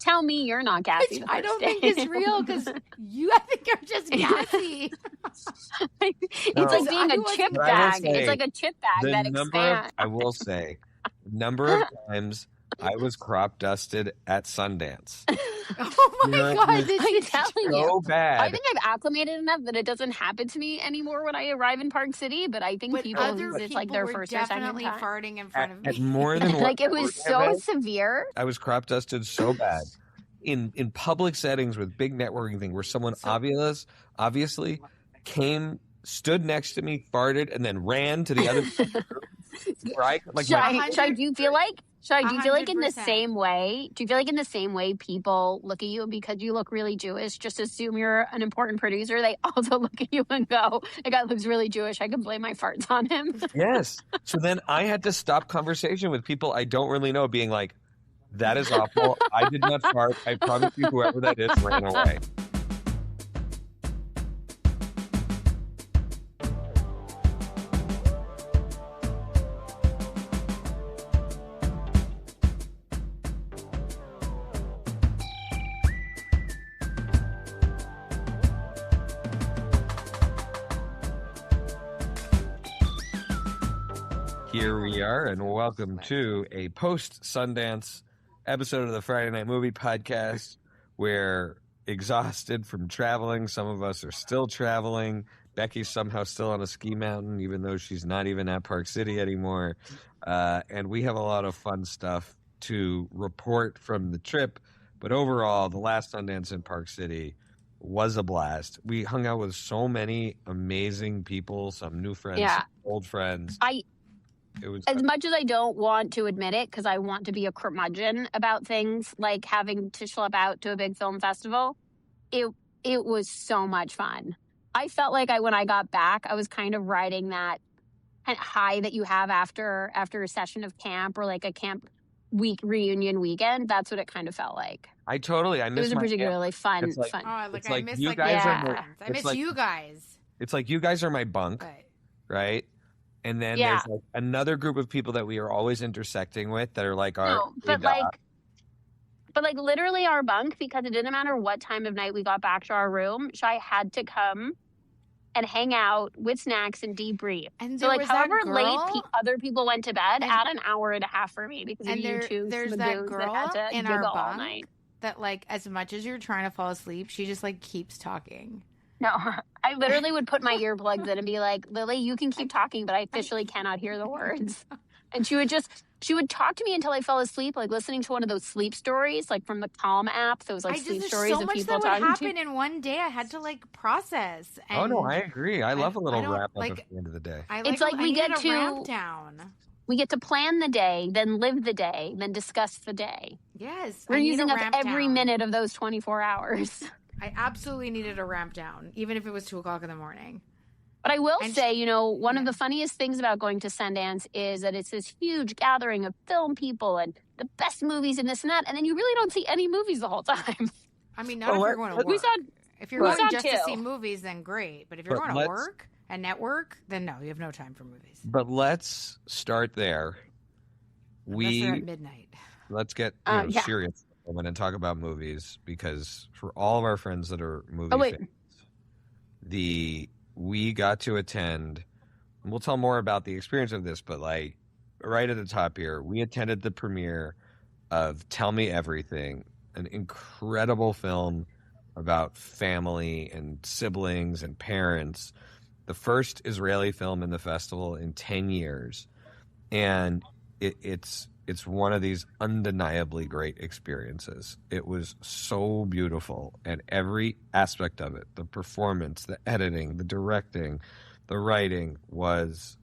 tell me you're not gassy. Which I don't think is real because I think you're just gassy. It's like being a chip bag. It's like a chip bag that expands. I will say, number of times I was crop dusted at Sundance. Oh my God, I'm telling you. Bad. I think I've acclimated enough that it doesn't happen to me anymore when I arrive in Park City, but I think it's like their first or second time. Farting in front of me. At more than like it was so severe. I was crop dusted so bad in public settings with big networking thing where someone obviously stood next to me, farted, and then ran to the other right? Like do you feel like in the same way? Do you feel like in the same way people look at you because you look really Jewish, just assume you're an important producer? They also look at you and go, "The guy looks really Jewish. I can blame my farts on him." Yes. So then I had to stop conversation with people I don't really know, being like, "That is awful. I did not fart. I promise you, whoever that is ran away." Here we are, and welcome to a post-Sundance episode of the Friday Night Movie Podcast. We're exhausted from traveling. Some of us are still traveling. Becky's somehow still on a ski mountain, even though she's not even at Park City anymore. And we have a lot of fun stuff to report from the trip. But overall, the last Sundance in Park City was a blast. We hung out with so many amazing people, some new friends, some old friends. As much as I don't want to admit it, because I want to be a curmudgeon about things like having to schlep out to a big film festival, it was so much fun. I felt like when I got back, I was kind of riding that high that you have after a session of camp or like a camp reunion weekend. That's what it kind of felt like. I miss it was a particularly fun. Oh, I miss you guys. I miss you guys. It's like you guys are my bunk, right? And then there's like another group of people that we are always intersecting with that are like but literally our bunk, because it didn't matter what time of night we got back to our room, Shai had to come and hang out with snacks and debrief. And so however late other people went to bed, add an hour and a half for me because of you two. There's that girl in our bunk that as much as you're trying to fall asleep, she just keeps talking. No, I literally would put my earplugs in and be like, "Lily, you can keep talking, but I officially cannot hear the words." And she would talk to me until I fell asleep, listening to one of those sleep stories, from the Calm app. Those sleep stories of people talking to. So much that would happen in one day. I had to process. And oh no, I agree. I love a little wrap up at the end of the day. It's we get to ramp down. We get to plan the day, then live the day, then discuss the day. Yes, we're using up every minute of those 24 hours. I absolutely needed a ramp down, even if it was 2:00 in the morning. But I will say, one of the funniest things about going to Sundance is that it's this huge gathering of film people and the best movies and this and that, and then you really don't see any movies the whole time. I mean, not if you're going to work. If you're going just to see movies, then great. But if you're going to work and network, then no, you have no time for movies. But let's start there. Unless they're at midnight. Let's get serious and talk about movies, because for all of our friends that are movie fans, we got to attend, and we'll tell more about the experience of this, but right at the top here, we attended the premiere of Tell Me Everything, an incredible film about family and siblings and parents, the first Israeli film in the festival in 10 years, and it's one of these undeniably great experiences. It was so beautiful, and every aspect of it, the performance, the editing, the directing, the writing was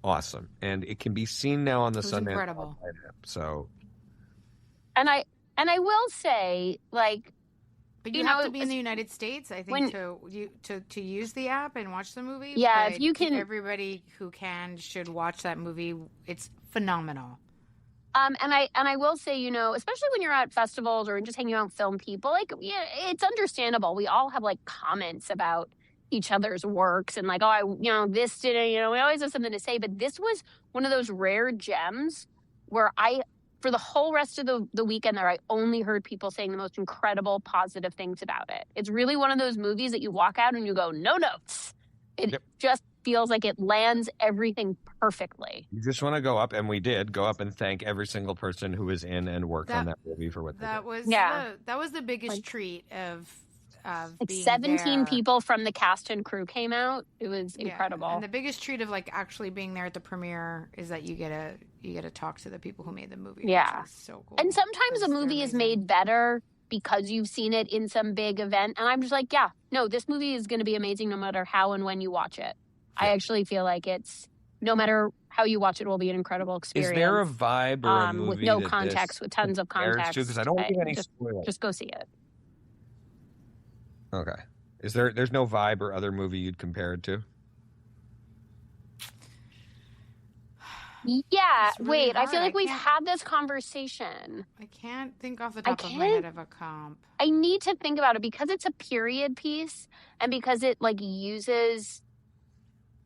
awesome. And it can be seen now on the Sundance. Incredible. So, and I will say, but you have to be in the United States, I think, to use the app and watch the movie. Yeah, but if you can, everybody who can should watch that movie. It's phenomenal. And I will say, especially when you're at festivals or just hanging out with film people, it's understandable. We all have comments about each other's works and this didn't, we always have something to say. But this was one of those rare gems where I for the whole rest of the weekend there, I only heard people saying the most incredible positive things about it. It's really one of those movies that you walk out and you go, no notes. It just feels like it lands everything perfectly. You just want to go up, and we did go up and thank every single person who was in and worked on that movie for what they did. That was the biggest treat of like being 17 there. people from the cast and crew came out. It was incredible. And the biggest treat of like actually being there at the premiere is that you get to talk to the people who made the movie. Yeah, which is so cool. And sometimes a movie is made better because you've seen it in some big event, and I'm just like, yeah, no, this movie is going to be amazing no matter how and when you watch it. I actually feel like it's, no matter how you watch it, will be an incredible experience. Is there a vibe or a movie with no context, with tons of context? Because I don't want to give any spoilers. Just go see it. Okay. There's no vibe or other movie you'd compare it to? Yeah. Really wait, hard. I feel like we've had this conversation. I can't think off the top of my head of a comp. I need to think about it because it's a period piece and because it like uses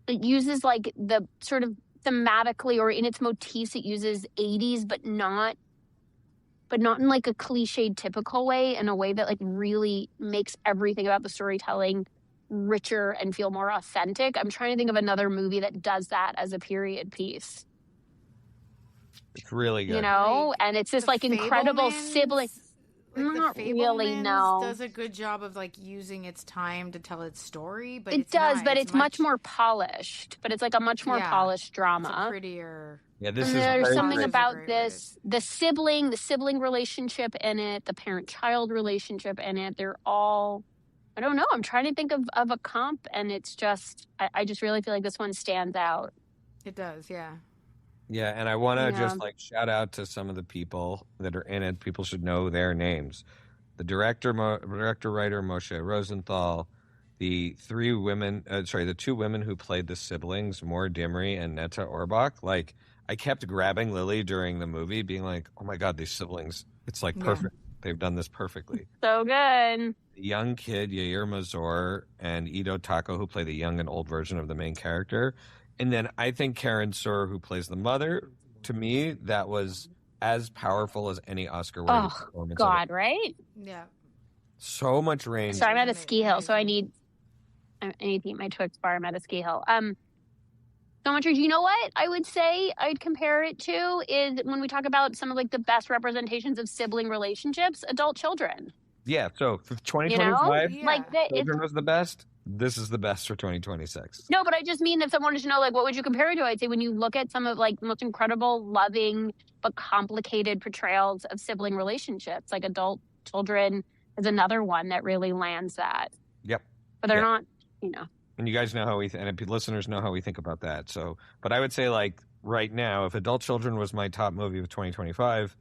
like the sort of thematically or in its motifs, it uses 80s, but not in like a cliched typical way, in a way that like really makes everything about the storytelling richer and feel more authentic. I'm trying to think of another movie that does that as a period piece. It's really good. You know, and it's this like incredible sibling. Like not really, no. Does a good job of like using its time to tell its story, but it does, but it's much more polished. But it's like a much more polished drama. It's a prettier. Yeah, this and is there's something great. about this, the sibling relationship in it, the parent-child relationship in it. They're all, I don't know. I'm trying to think of a comp, and it's just, I just really feel like this one stands out. It does, yeah. Yeah, and I want to just like shout out to some of the people that are in it. People should know their names. The director, writer Moshe Rosenthal, the two women who played the siblings, Mor Dimri and Netta Orbach. Like, I kept grabbing Lily during the movie, being like, "Oh my God, these siblings! It's like perfect. They've done this perfectly." So good. The young kid Yair Mazor and Ido Taco, who play the young and old version of the main character. And then I think Karen Sur, who plays the mother, to me, that was as powerful as any Oscar-worthy performance. Oh, God, right? Yeah. So much range. So I'm at a ski hill, so I need to eat my Twix bar. I'm at a ski hill. So much. You know what I would say I'd compare it to is when we talk about some of like the best representations of sibling relationships, adult children. Yeah, so for 2025, like Children was the best. This is the best for 2026. No, but I just mean if someone wanted to know, like, what would you compare it to? I'd say when you look at some of, like, the most incredible, loving, but complicated portrayals of sibling relationships, like Adult Children is another one that really lands that. Yep. But they're not, you know. And you guys know how and listeners know how we think about that. So, but I would say, like, right now, if Adult Children was my top movie of 2025,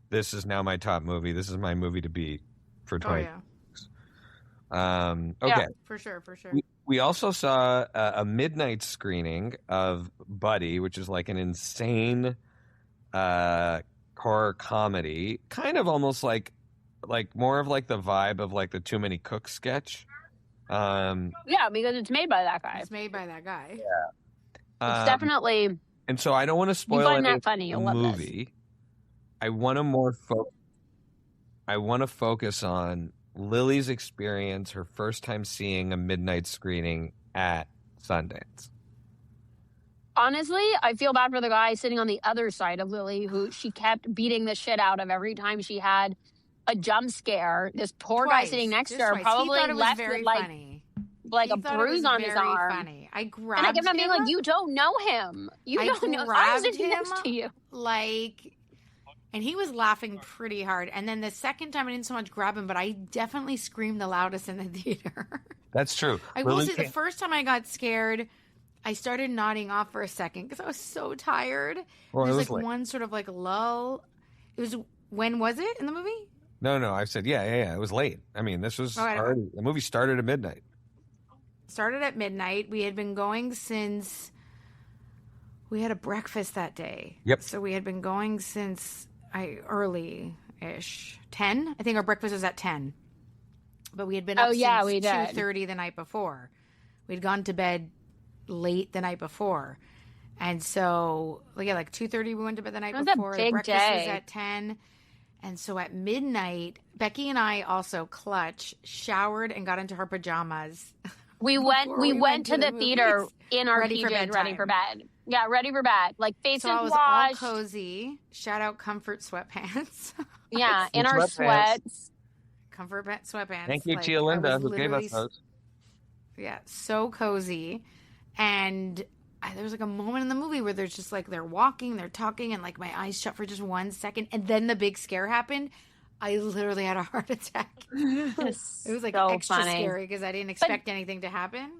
this is now my top movie. This is my movie to beat for 20. Oh, yeah. Okay. Yeah, for sure. We also saw a midnight screening of Buddy, which is like an insane horror comedy, kind of almost like more of like the vibe of like the Too Many Cooks sketch. Yeah, because it's made by that guy. It's made by that guy. Yeah. It's definitely. And so I don't want to spoil you find that funny. You'll love movie. This. I want to focus on Lily's experience, her first time seeing a midnight screening at Sundance. Honestly, I feel bad for the guy sitting on the other side of Lily, who she kept beating the shit out of every time she had a jump scare. This poor guy sitting next to her probably left with like a bruise on his arm. Funny. I grabbed him. And I kept on being like, you don't know him. You don't know. I'm sitting next to you. And he was laughing pretty hard. And then the second time, I didn't so much grab him, but I definitely screamed the loudest in the theater. That's true. I will say the first time I got scared, I started nodding off for a second because I was so tired. Well, there's like one sort of like lull. It was, when was it in the movie? No. I said, yeah. It was late. I mean, this was already, the movie started at midnight. Started at midnight. We had been going since we had a breakfast that day. Yep. So we had been going since early-ish. 10? I think our breakfast was at 10. But we had been up since 2:30 the night before. We'd gone to bed late the night before. And so, like 2:30 we went to bed the night before. The breakfast day. was at 10. And so at midnight, Becky and I also showered and got into our pajamas. We went to the theater in our PJs, ready for bed. Yeah, ready for bed. Like faces washed. So I was all cozy. Shout out comfort sweatpants. Yeah, in our sweats. Comfort sweatpants. Thank you, Tia Linda, who gave us those. Yeah, so cozy. And there was like a moment in the movie where there's just like they're walking, they're talking, and like my eyes shut for just 1 second, and then the big scare happened. I literally had a heart attack. It was like so extra scary because I didn't expect anything to happen.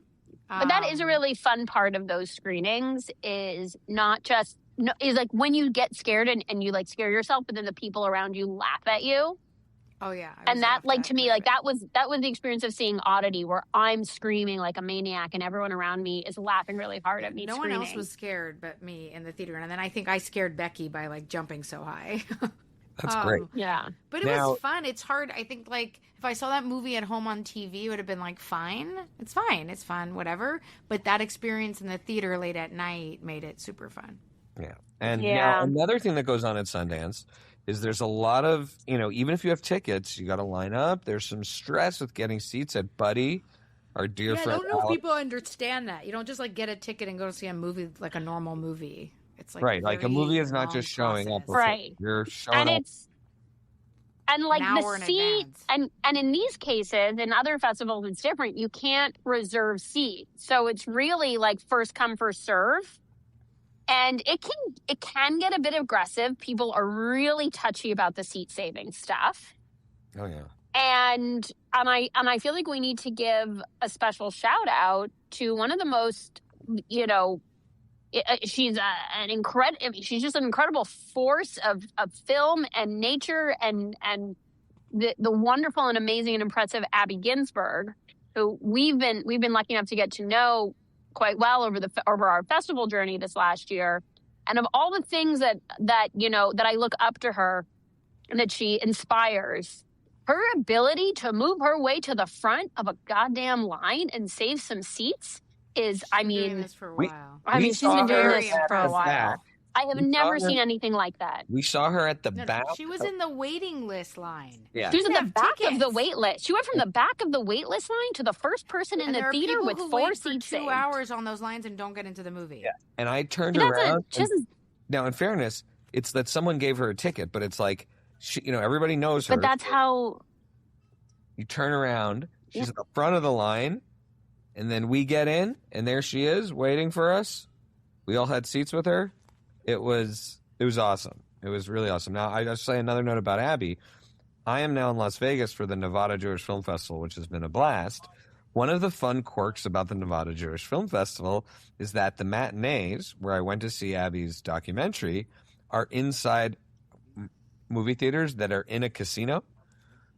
But that is a really fun part of those screenings is not just is like when you get scared and you like scare yourself, but then the people around you laugh at you. Oh yeah, and that like to me like that was the experience of seeing Oddity where I'm screaming like a maniac and everyone around me is laughing really hard at me. No screaming. One else was scared but me in the theater, and then I think I scared Becky by like jumping so high. That's great. Yeah, but it was fun. It's hard. I think like if I saw that movie at home on TV, it would have been like fine. It's fine. It's fun. Whatever. But that experience in the theater late at night made it super fun. Yeah, and now another thing that goes on at Sundance is there's a lot of, even if you have tickets, you got to line up. There's some stress with getting seats at Buddy, our dear friend. I don't know if people understand that. You don't just like get a ticket and go to see a movie like a normal movie. It's like right, like a movie is not just showing up. Right, you're showing up. And like the seat, and in these cases, in other festivals, it's different. You can't reserve seats, so it's really like first come first serve. And it can get a bit aggressive. People are really touchy about the seat saving stuff. Oh yeah. And I feel like we need to give a special shout out to one of the most, she's she's just an incredible force of film and nature and the wonderful and amazing and impressive Abby Ginsburg, who we've been lucky enough to get to know quite well over our festival journey this last year. And of all the things that I look up to her and that she inspires, her ability to move her way to the front of a goddamn line and save some seats is, she's been doing this for a while. She's been doing this for a while. I have never seen anything like that. We saw her at the back. She was in the waiting list line. Yeah. She was at the back of the wait list. She went from the back of the wait list line to the first person in the theater with 4 seats for 2 hours on those lines and don't get into the movie. Yeah. And I turned around. Now, in fairness, it's that someone gave her a ticket, but it's like, everybody knows her. But that's how... You turn around. She's at the front of the line. And then we get in, and there she is waiting for us. We all had seats with her. It was awesome. It was really awesome. Now, I just say another note about Abby. I am now in Las Vegas for the Nevada Jewish Film Festival, which has been a blast. One of the fun quirks about the Nevada Jewish Film Festival is that the matinees, where I went to see Abby's documentary, are inside movie theaters that are in a casino.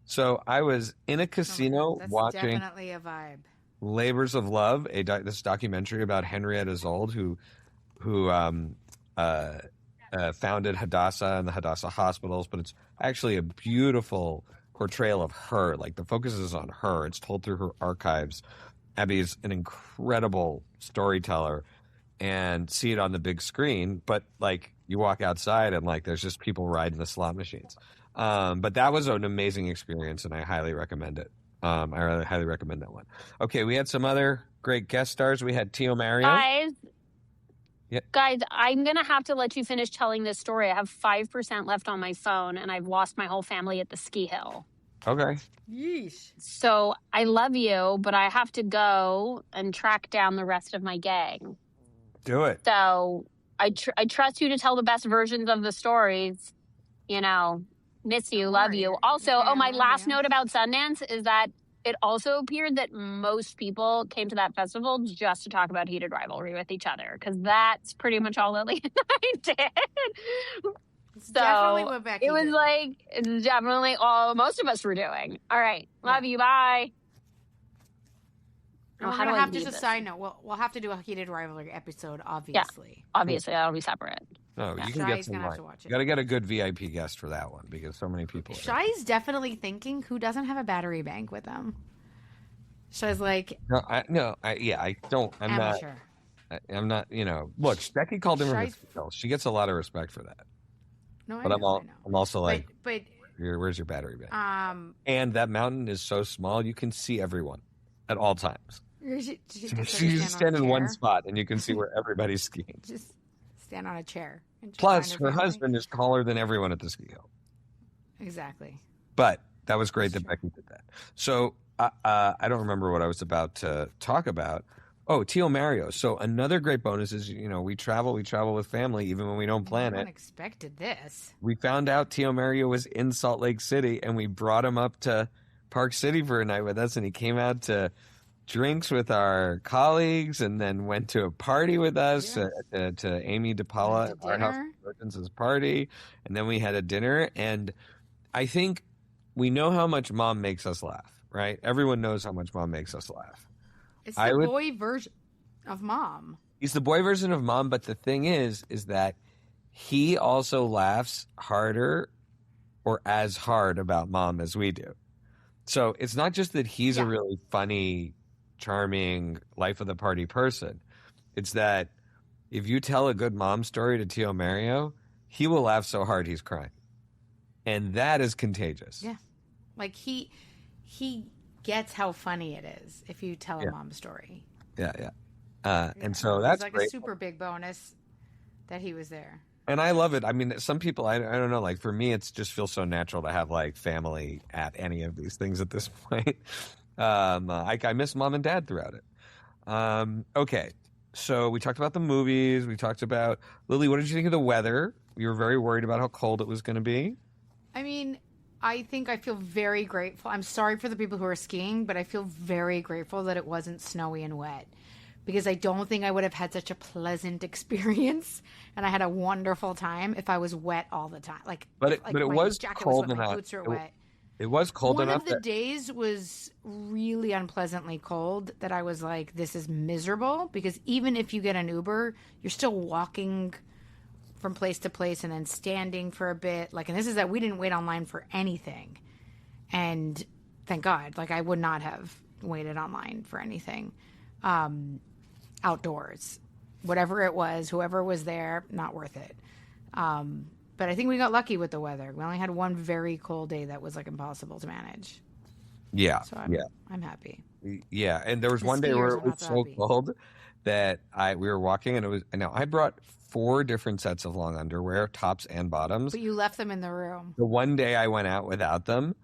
So I was in a casino watching... definitely a vibe. Labors of Love, this documentary about Henrietta Zold, who founded Hadassah and the Hadassah hospitals, but it's actually a beautiful portrayal of her. Like the focus is on her. It's told through her archives. Abby's an incredible storyteller, and see it on the big screen. But like you walk outside and like there's just people riding the slot machines. But that was an amazing experience, and I highly recommend it. I really highly recommend that one. Okay, we had some other great guest stars. We had Tio Mario. Guys, I'm going to have to let you finish telling this story. I have 5% left on my phone, and I've lost my whole family at the ski hill. Okay. Yeesh. So I love you, but I have to go and track down the rest of my gang. Do it. So I trust you to tell the best versions of the stories. Miss you, love you. Also, my last note about Sundance is that it also appeared that most people came to that festival just to talk about heated rivalry with each other, because that's pretty much all Lily and I did. It's definitely what Becky did. It's definitely all most of us were doing. All right. Love you. Bye. We're going to have just a side note. We'll have to do a heated rivalry episode, obviously. Yeah, obviously. That'll be separate. No, you can get some. You got to get a good VIP guest for that one because so many people. Shai's definitely thinking who doesn't have a battery bank with them. Shai's like, I don't. I'm amateur. I'm not, look, Becky called him a Shy- mosquito. She gets a lot of respect for that. No, But I know. I'm also like, but where's your battery bank? And that mountain is so small, you can see everyone at all times. She's stand in one spot, and you can see where everybody's skiing. Just stand on a chair. Plus, her husband is taller than everyone at the ski hill. Exactly. But that was great that Becky did that. So I don't remember what I was about to talk about. Oh, Tio Mario. So another great bonus is, we travel with family even when we don't plan it. No one expected this. We found out Tio Mario was in Salt Lake City, and we brought him up to Park City for a night with us, and he came out to drinks with our colleagues and then went to a party with us to Amy DePaula at our house Merchants' party, and then we had a dinner. And I think we know how much Mom makes us laugh, right? Everyone knows how much Mom makes us laugh. It's the boy version of Mom. He's the boy version of Mom, but the thing is that he also laughs harder or as hard about Mom as we do. So it's not just that he's a really funny, charming, life of the party person. It's that if you tell a good mom story to Tio Mario, he will laugh so hard he's crying. And that is contagious. Yeah. Like he gets how funny it is if you tell a mom story. Yeah. And so that's like great. A super big bonus that he was there. And I love it. I mean, some people, I don't know, like for me, it's just feels so natural to have like family at any of these things at this point. I miss Mom and Dad throughout it. Okay. So we talked about the movies. We talked about, Lily, what did you think of the weather? You were very worried about how cold it was going to be. I mean, I think I feel very grateful. I'm sorry for the people who are skiing, but I feel very grateful that it wasn't snowy and wet, because I don't think I would have had such a pleasant experience, and I had a wonderful time if I was wet all the time. But it was cold enough. My boots are wet. It was cold enough. One of the days was really unpleasantly cold that I was like, this is miserable, because even if you get an Uber, you're still walking from place to place and then standing for a bit. And this is that we didn't wait online for anything. And thank God, I would not have waited online for anything. Outdoors, whatever it was, whoever was there, not worth it. But I think we got lucky with the weather. We only had one very cold day that was impossible to manage. Yeah. So I'm happy. Yeah. And there was one day where it was so cold that we were walking, and I brought 4 different sets of long underwear, tops and bottoms. But you left them in the room. The one day I went out without them,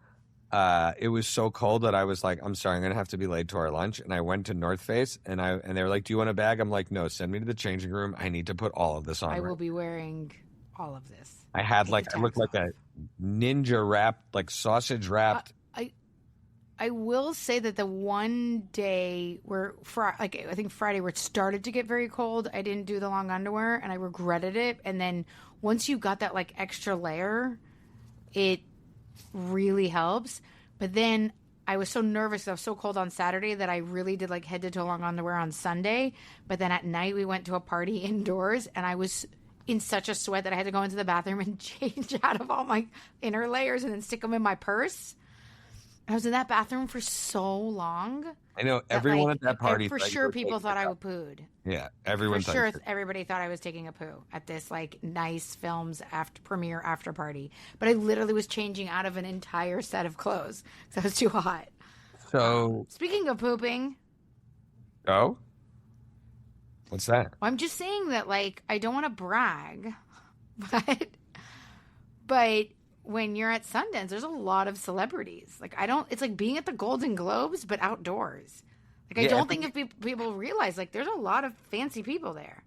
it was so cold that I was like, I'm sorry, I'm going to have to be late to our lunch. And I went to North Face, and they were like, do you want a bag? I'm like, no, send me to the changing room. I need to put all of this on. I will be wearing all of this. I had I looked like a ninja wrapped, sausage wrapped. I will say that the one day where, I think Friday, where it started to get very cold, I didn't do the long underwear, and I regretted it. And then once you got that extra layer, it really helps. But then I was so nervous, I was so cold on Saturday that I really did head to toe long underwear on Sunday. But then at night we went to a party indoors, and I was in such a sweat that I had to go into the bathroom and change out of all my inner layers and then stick them in my purse. I was in that bathroom for so long. I know everyone at that party. For sure, people thought I pooed. Yeah, everyone. For sure, everybody thought I was taking a poo at this nice films premiere after party. But I literally was changing out of an entire set of clothes because I was too hot. So speaking of pooping. Oh. What's that? Well, I'm just saying that I don't want to brag, but when you're at Sundance, there's a lot of celebrities. It's like being at the Golden Globes, but outdoors. I don't think if people realize, there's a lot of fancy people there.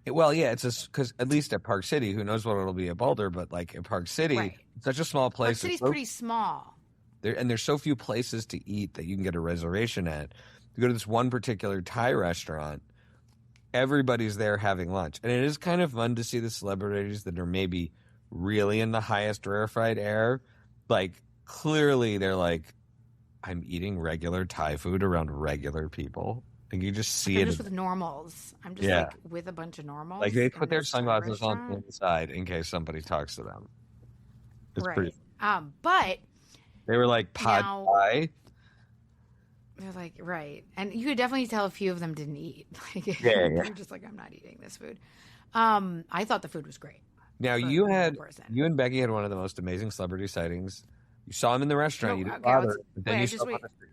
Well, yeah, it's just because at least at Park City, who knows what it'll be at Boulder, but at Park City, it's such a small place. Park City's pretty small. There's so few places to eat that you can get a reservation at. You go to this one particular Thai restaurant, everybody's there having lunch. And it is kind of fun to see the celebrities that are maybe really in the highest rarefied air. Clearly they're I'm eating regular Thai food around regular people. You just see it. Just with normals. I'm just with a bunch of normals. They put their sunglasses on the inside in case somebody talks to them. It's pretty. But they were pad Thai. They're like, right. And you could definitely tell a few of them didn't eat. Like, Yeah. They're just like, I'm not eating this food. I thought the food was great. Now you and Becky had one of the most amazing celebrity sightings. You saw him in the restaurant. You didn't bother. But then you saw him on the street.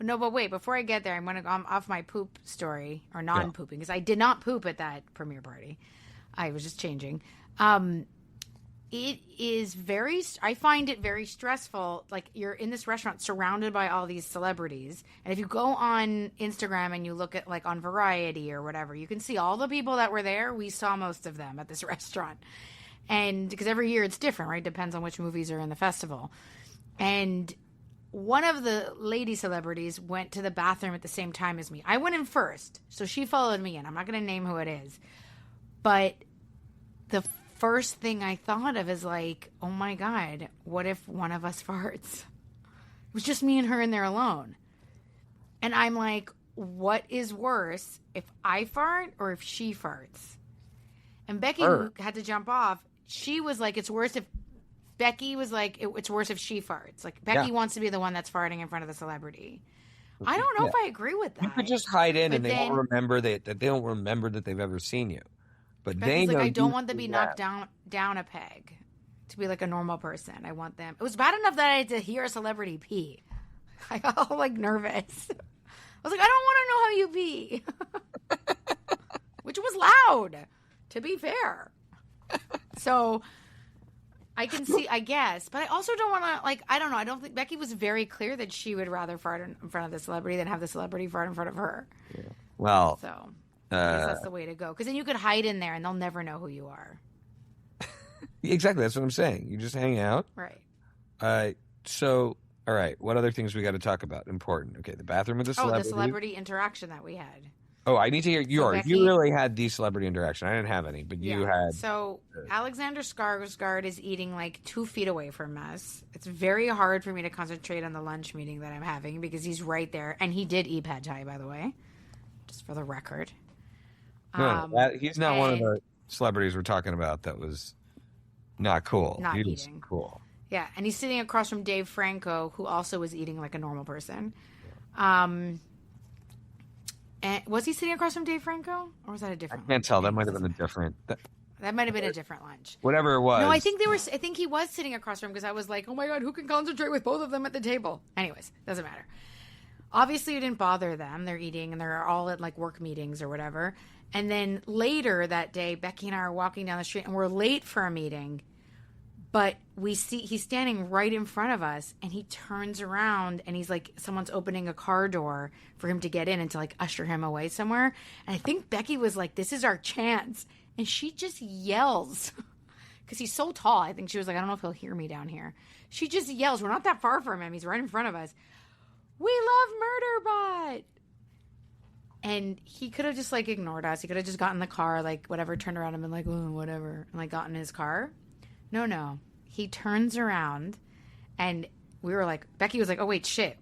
No, but wait, before I get there, I'm going to go off my poop story, or non-pooping, because I did not poop at that premiere party. I was just changing. It is I find it very stressful. Like, you're in this restaurant surrounded by all these celebrities. And if you go on Instagram and you look at, like, on Variety or whatever, you can see all the people that were there. We saw most of them at this restaurant. And because every year it's different, right? Depends on which movies are in the festival. And one of the lady celebrities went to the bathroom at the same time as me. I went in first, so she followed me in. I'm not going to name who it is. But the first thing I thought of is like, oh my God, what if one of us farts? It was just me and her in there alone. And I'm like, what is worse, if I fart or if she farts? And Becky, who had to jump off, she was like, it's worse if Becky was like, it's worse if she farts. Like, Becky wants to be the one that's farting in front of the celebrity. I don't know if I agree with that. You could just hide in, and they won't remember that they don't remember that they've ever seen you. But Becky's like, I don't want them to be knocked down a peg to be like a normal person. I want them. It was bad enough that I had to hear a celebrity pee. I got all like nervous. I was like, I don't want to know how you pee, which was loud, to be fair. So I can see, I guess, but I also don't want to, like, I don't know. I don't think Becky was very clear that she would rather fart in front of the celebrity than have the celebrity fart in front of her. Yeah. Well, so I guess that's the way to go, because then you could hide in there and they'll never know who you are. Exactly. That's what I'm saying. You just hang out. Right. So, all right. What other things we got to talk about? Important. Okay. The bathroom with the celebrity. Oh, the celebrity interaction that we had. Oh, I need to hear yours. Becky, you really had the celebrity interaction. I didn't have any, but you had. So Alexander Skarsgård is eating like 2 feet away from us. It's very hard for me to concentrate on the lunch meeting that I'm having because he's right there. And he did eat pad thai, by the way, just for the record. He's not one of the celebrities we're talking about that was not cool. Not he eating. Was cool. Yeah, and he's sitting across from Dave Franco, who also was eating like a normal person. And was he sitting across from Dave Franco, or was that a different? I can't tell. That might have been a different. That might have been a different lunch. Whatever it was. No, I think he was sitting across from him because I was like, oh my God, who can concentrate with both of them at the table? Anyways, doesn't matter. Obviously, it didn't bother them. They're eating and they're all at like work meetings or whatever. And then later that day, Becky and I are walking down the street and we're late for a meeting. But we see he's standing right in front of us and he turns around and he's like, someone's opening a car door for him to get in and to like usher him away somewhere. And I think Becky was like, this is our chance. And she just yells because he's so tall. I think she was like, I don't know if he'll hear me down here. She just yells. We're not that far from him. He's right in front of us. We love Murderbot. And he could have just like ignored us. He could have just gotten in the car, like whatever, turned around and been like, oh, whatever. And like got in his car. No. He turns around and we were like, Becky was like, oh, wait, shit.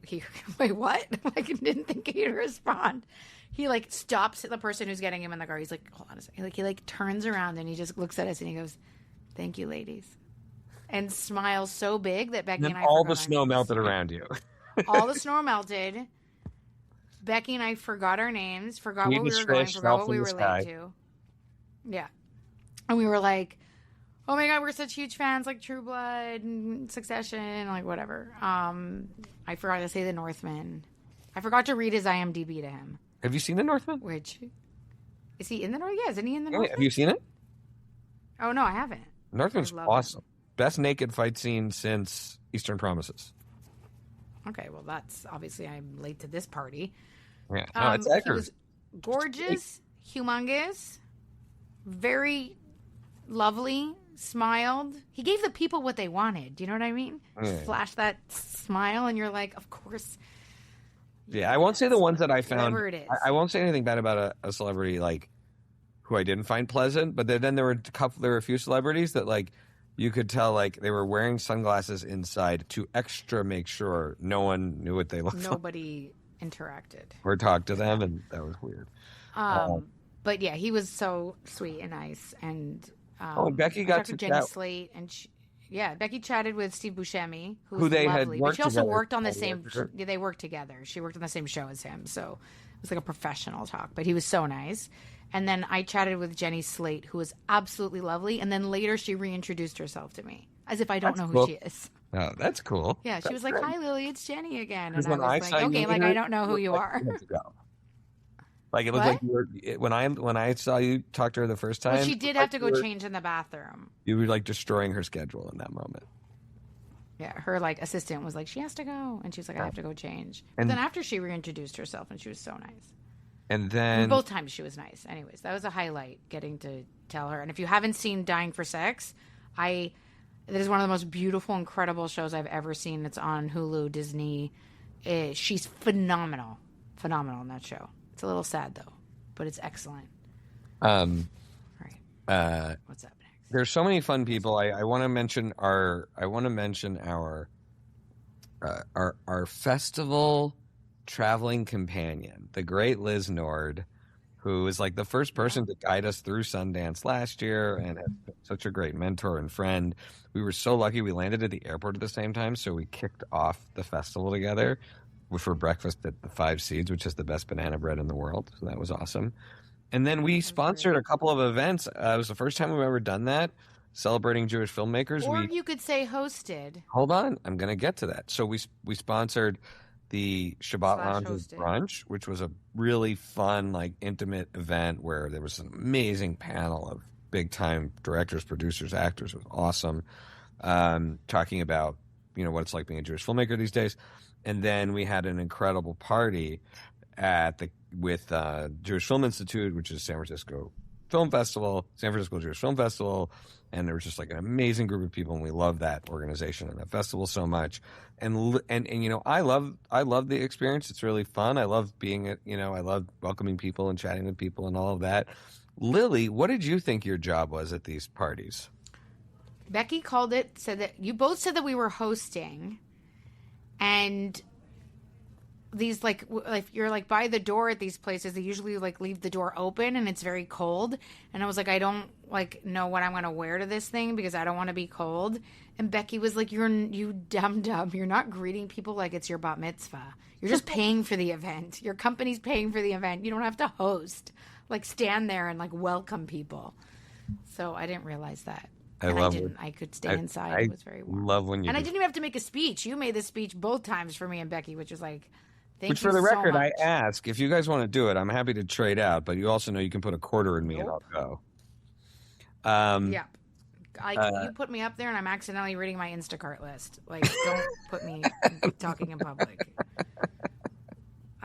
Wait, what? Like, didn't think he'd respond. He like stops the person who's getting him in the car. He's like, hold on a second. Like, he like turns around and he just looks at us and he goes, thank you, ladies. And smiles so big that Becky and I all the snow melted around you. All the snow melted. Becky and I forgot our names, forgot where we were going, forgot what we were late to. Yeah. And we were like, oh my God, we're such huge fans, like True Blood and Succession, like whatever. I forgot to say The Northman. I forgot to read his IMDb to him. Have you seen The Northman? Which, is he in The Northman? Yeah, isn't he in The Northman? Have you seen it? Oh, no, I haven't. Northman's awesome. Best naked fight scene since Eastern Promises. Okay, well, that's obviously I'm late to this party. Yeah, no, it's Eggers. He was gorgeous, humongous, very lovely, smiled. He gave the people what they wanted. Do you know what I mean? Yeah. Flash that smile, and you're like, of course. Yeah, I won't say the ones that I found. Whatever it is. I won't say anything bad about a celebrity like who I didn't find pleasant. But then there were a few celebrities that like you could tell like they were wearing sunglasses inside to extra make sure no one knew what they looked like. Nobody interacted Or talked to them, and that was weird. But yeah, he was so sweet and nice, and and Becky got to Jenny Slate, and Yeah, Becky chatted with Steve Buscemi, Who who's they had lovely, but worked she also together. worked on the same. They worked together. She worked on the same show as him, so it was like a professional talk. But he was so nice. And then I chatted with Jenny Slate, who was absolutely lovely. And then later she reintroduced herself to me, as if I don't know who she is. Oh, that's cool. Yeah, she was like, "Hi, Lily, it's Jenny again," and Because I when was I like, saw you "Okay, meet like her, I don't know who you like are." 2 months ago. Like it looked like you were when I saw you talk to her the first time. Well, she did have to go change in the bathroom. You were like destroying her schedule in that moment. Yeah, her like assistant was like, "She has to go," and she was like, "I have to go change." And then after she reintroduced herself, and she was so nice. And then both times she was nice. Anyways, that was a highlight, getting to tell her. And if you haven't seen Dying for Sex, it is one of the most beautiful, incredible shows I've ever seen. It's on Hulu, Disney. She's phenomenal in that show. It's a little sad though, but it's excellent. Right. What's up next? There's so many fun people. I want to mention our festival traveling companion, the great Liz Nord, who is like the first person to guide us through Sundance last year and has been such a great mentor and friend. We were so lucky we landed at the airport at the same time, so we kicked off the festival together for breakfast at the Five Seeds, which is the best banana bread in the world. So that was awesome. And then we sponsored a couple of events. It was the first time we've ever done that, celebrating Jewish filmmakers. Or you could say hosted. Hold on, I'm going to get to that. So we sponsored the Shabbat Lounge's brunch, which was a really fun, like intimate event where there was an amazing panel of big time directors, producers, actors. It was awesome. Talking about, what it's like being a Jewish filmmaker these days. And then we had an incredible party with Jewish Film Institute, which is San Francisco Jewish Film Festival, and there was just like an amazing group of people, and we love that organization and that festival so much. And I love the experience. It's really fun. I love being I love welcoming people and chatting with people and all of that. Lily, what did you think your job was at these parties? Becky said that you both said that we were hosting, and these like if you're like by the door at these places, they usually like leave the door open and it's very cold. And I was like, I don't like know what I'm gonna wear to this thing because I don't want to be cold. And Becky was like, you dumb. You're not greeting people like it's your bat mitzvah. You're just paying for the event. Your company's paying for the event. You don't have to host. Like stand there and like welcome people. So I didn't realize that. I could stay inside. It was very warm. I didn't even have to make a speech. You made the speech both times for me and Becky, which was like, thank you so much. Which, for the record, I ask if you guys want to do it. I'm happy to trade out, but you also know you can put a quarter in me and I'll go. Yeah. You put me up there and I'm accidentally reading my Instacart list. Like, don't put me talking in public.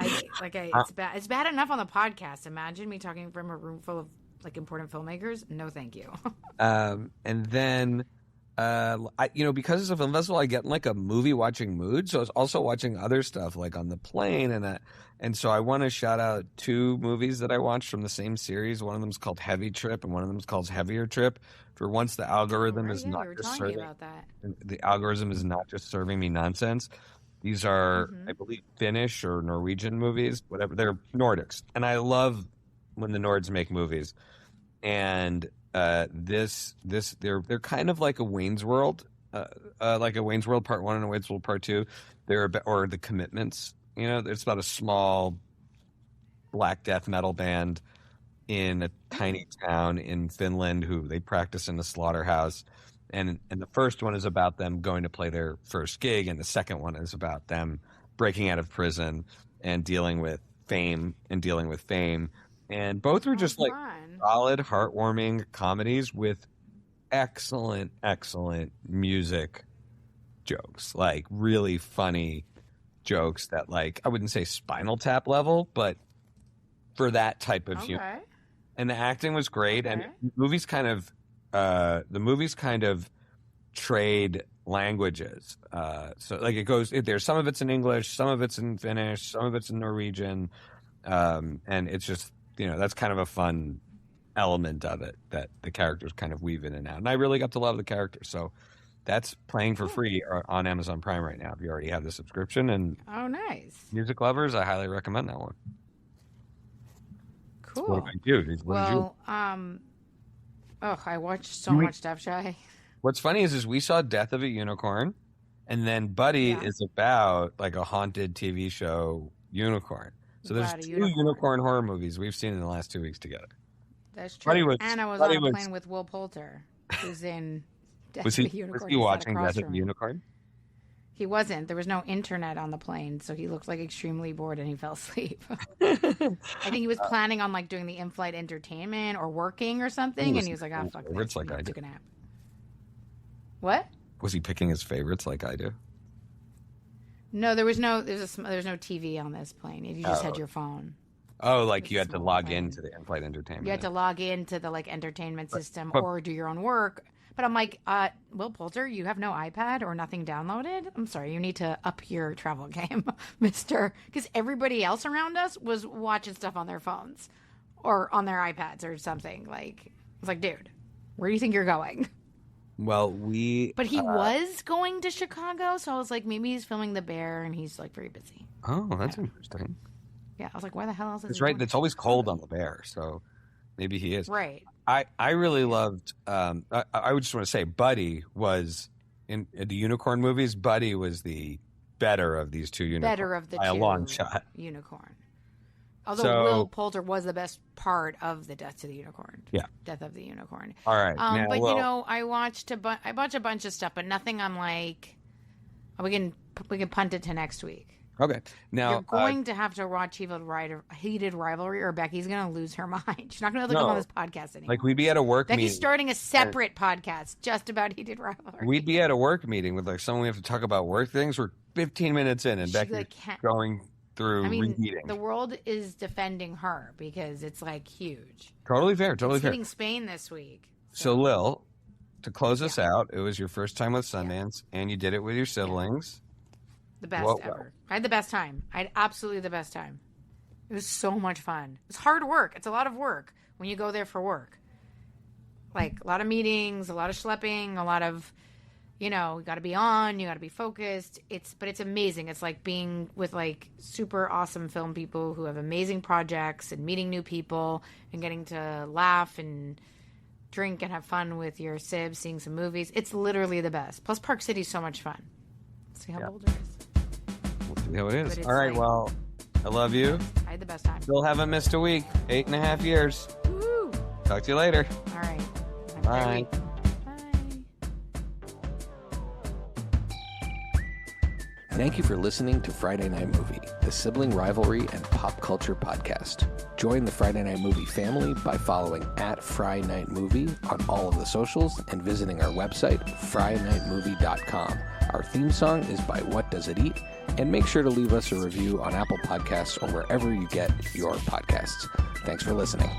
It's bad. It's bad enough on the podcast. Imagine me talking from a room full of like important filmmakers. No, thank you. And then, because it's a film festival, I get in like a movie watching mood. So I was also watching other stuff like on the plane and so I want to shout out 2 movies that I watched from the same series. One of them is called Heavy Trip, and one of them is called Heavier Trip. For once, the algorithm is not just serving. The algorithm is not just serving me nonsense. These are, I believe, Finnish or Norwegian movies, whatever. They're Nordics, and I love when the Nords make movies. And they're kind of like a Wayne's World, like a Wayne's World Part 1 and a Wayne's World Part 2. Or The Commitments. It's about a small black death metal band in a tiny town in Finland who they practice in a slaughterhouse. And the first one is about them going to play their first gig, and the second one is about them breaking out of prison and dealing with fame. And both were just like solid, heartwarming comedies with excellent, excellent music jokes, like really funny jokes that, like, I wouldn't say Spinal Tap level, but for that type of humor. And the acting was great. And the movies kind of trade languages. So like there's some of it's in English, some of it's in Finnish, some of it's in Norwegian. And it's just, that's kind of a fun element of it that the characters kind of weave in and out. And I really got to love the characters. So that's playing for free on Amazon Prime right now if you already have the subscription. And nice. Music lovers, I highly recommend that one. Cool. What about you? I watched so much stuff, Shy. What's funny is we saw Death of a Unicorn, and then Buddy is about like a haunted TV show unicorn. So there's two unicorn horror movies we've seen in the last 2 weeks together. That's true. And I was on a plane with Will Poulter, who's in Death of a Unicorn. Was he watching Death of a Unicorn? He wasn't. There was no internet on the plane, so he looked like extremely bored and he fell asleep. I think he was planning on like doing the in-flight entertainment or working or something, and he was like, "Oh fuck this!" Like I took a nap. What? Was he picking his favorites like I do? No, there was no TV on this plane. You just had your phone. Oh, like you had to log into the in-flight entertainment. You had to log into the like entertainment system or do your own work. But I'm like, Will Poulter, you have no iPad or nothing downloaded? I'm sorry, you need to up your travel game, mister. Because everybody else around us was watching stuff on their phones or on their iPads or something. Like, I was like, dude, where do you think you're going? Well, But he was going to Chicago, so I was like, maybe he's filming The Bear and he's like very busy. Oh, that's interesting. Yeah, I was like, why the hell else is That's right. It's always cold on The Bear, so maybe he is. Right. I really loved, I would just want to say, Buddy was, in the unicorn movies, Buddy was the better of these two unicorns. Better of the by two. A long shot. Unicorn. Although Will Poulter was the best part of the Death of the Unicorn. Yeah. Death of the Unicorn. All right. But, you know, I watched a bunch of stuff, but nothing I'm like, we can punt it to next week. Okay. Now you're going to have to watch Heated Rivalry, or Becky's going to lose her mind. She's not going to be able to come on this podcast anymore. Like, we'd be at a work meeting. Becky's starting a separate podcast just about Heated Rivalry. We'd be at a work meeting with like someone we have to talk about work things. We're 15 minutes in, and Becky's going through reheating. The world is defending her because it's like huge. Totally fair. Totally fair. Hitting Spain this week. So Lil, to close us out, it was your first time with Sundance, and you did it with your siblings. The best ever. I had the best time. I had absolutely the best time. It was so much fun. It's hard work. It's a lot of work when you go there for work. Like a lot of meetings, a lot of schlepping, a lot of, you know, you got to be on, you got to be focused. But it's amazing. It's like being with like super awesome film people who have amazing projects and meeting new people and getting to laugh and drink and have fun with your sibs, seeing some movies. It's literally the best. Plus Park City's so much fun. Let's see how old it is. We'll see how it is. All right, well, I love you. I had the best time. Still haven't missed a week. 8.5 years. Woo! Talk to you later. All right. Bye. Thank you for listening to Friday Night Movie, the sibling rivalry and pop culture podcast. Join the Friday Night Movie family by following @FryNightMovie on all of the socials and visiting our website, FryNightMovie.com. Our theme song is by What Does It Eat? And make sure to leave us a review on Apple Podcasts or wherever you get your podcasts. Thanks for listening.